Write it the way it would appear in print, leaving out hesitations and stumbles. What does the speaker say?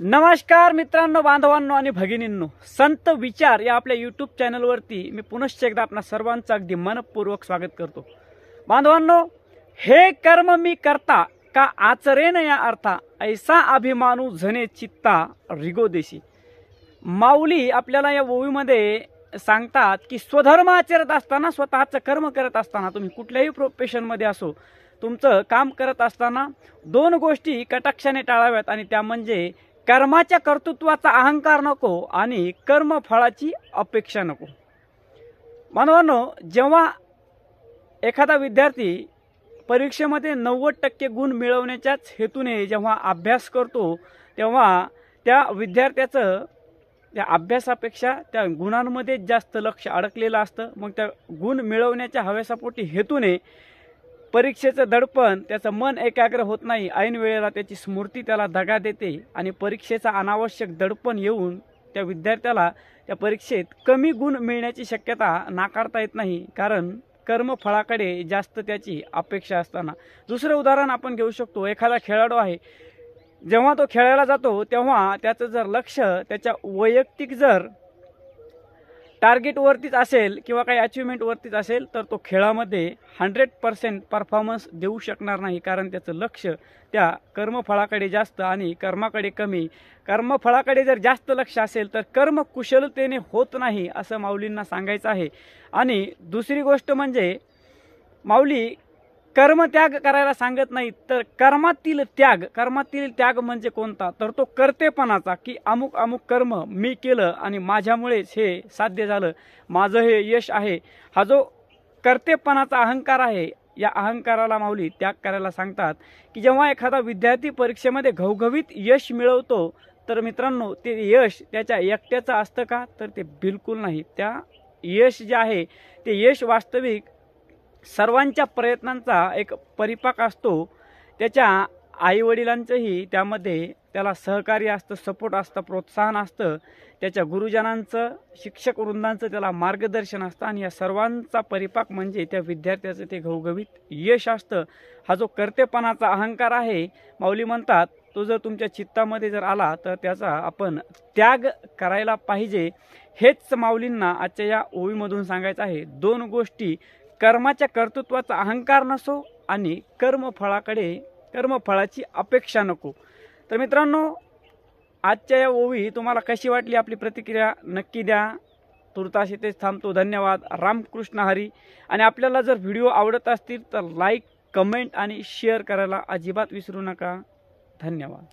नमस्कार मित्रांनो, बांधवांनो आणि भगिनींनो, संत विचार या आपल्या यूट्यूब चॅनलवरती मी पुनश्च एकदा आपणा सर्वांचं अगदी मनपूर्वक स्वागत करतो। बांधवांनो, हे कर्म मी करता का आचरेन या अर्था, ऐसा अभिमानू झने चित्ता रिगोदेशी। माऊली आपल्याला या ओवीमध्ये सांगतात की स्वधर्म आचरत असताना, स्वतःचं कर्म करत असताना, तुम्ही कुठल्याही प्रोफेशनमध्ये असो, तुमचं काम करत असताना दोन गोष्टी कटाक्षाने टाळाव्यात, आणि त्या म्हणजे कर्माच्या कर्तृत्वाचा अहंकार नको आणि कर्मफळाची अपेक्षा नको। बांधवांनो, जेव्हा एखादा विद्यार्थी परीक्षेमध्ये 90% गुण मिळवण्याच्याच हेतूने जेव्हा अभ्यास करतो, तेव्हा त्या विद्यार्थ्याचं त्या अभ्यासापेक्षा त्या गुणांमध्ये जास्त लक्ष अडकलेलं असतं। मग त्या गुण मिळवण्याच्या हव्यासापोटी हेतूने परीक्षेचं दडपण, त्याचं मन एकाग्र होत नाही, ऐन वेळेला त्याची स्मृती त्याला दगा देते आणि परीक्षेचा अनावश्यक दडपण येऊन त्या विद्यार्थ्याला त्या परीक्षेत कमी गुण मिळण्याची शक्यता नाकारता येत नाही, कारण कर्मफळाकडे जास्त त्याची अपेक्षा असताना। दुसरं उदाहरण आपण घेऊ शकतो, एखादा खेळाडू आहे, जेव्हा तो खेळायला जातो तेव्हा त्याचं जर लक्ष त्याच्या वैयक्तिक जर टार्गेटवरतीच असेल किंवा काही अचिव्हमेंटवरतीच असेल, तर तो खेळामध्ये 100% परफॉर्मन्स देऊ शकणार नाही, कारण त्याचं लक्ष त्या कर्मफळाकडे जास्त आणि कर्माकडे कमी। कर्मफळाकडे जर जास्त लक्ष असेल तर कर्म कुशलतेने होत नाही, असं माऊलींना सांगायचं आहे। आणि दुसरी गोष्ट म्हणजे माऊली कर्मत्याग करायला सांगत नाही, तर कर्मातील त्याग म्हणजे कोणता, तर तो कर्तेपणाचा, की अमुक अमुक कर्म मी केलं आणि माझ्यामुळेच हे साध्य झालं, माझं हे यश आहे, हा जो कर्तेपणाचा अहंकार आहे, या अहंकाराला माऊली त्याग करायला सांगतात। की जेव्हा एखादा विद्यार्थी परीक्षेमध्ये घवघवीत यश मिळवतो, तर मित्रांनो ते यश त्याच्या एकट्याचं असतं का, तर ते बिलकुल नाही। त्या यश जे आहे ते यश वास्तविक सर्वांच्या प्रयत्नांचा एक परिपाक असतो। त्याच्या आईवडिलांचंही त्यामध्ये त्याला सहकार्य असतं, सपोर्ट असतं, प्रोत्साहन असतं, त्याच्या गुरुजनांचं, शिक्षक वृंदांचं त्याला मार्गदर्शन असतं, आणि या सर्वांचा परिपाक म्हणजे त्या विद्यार्थ्याचं ते घवघवीत यश असतं। हा जो कर्तेपणाचा अहंकार आहे, माऊली म्हणतात, तो जर तुमच्या चित्तामध्ये जर आला तर त्याचा आपण त्याग करायला पाहिजे। हेच माऊलींना आजच्या या ओवीमधून सांगायचं आहे। दोन गोष्टी, कर्माच्या कर्तृत्वाचा अहंकार नसो आणि कर्मफळाची अपेक्षा नको। तर मित्रांनो, आजच्या या ओवी तुम्हाला कशी वाटली, आपली प्रतिक्रिया नक्की द्या। तुर्तास इथेच थांबतो। धन्यवाद। रामकृष्ण हरी। आणि आपल्याला जर व्हिडिओ आवडत असतील तर लाईक, कमेंट आणि शेअर करायला अजिबात विसरू नका। धन्यवाद।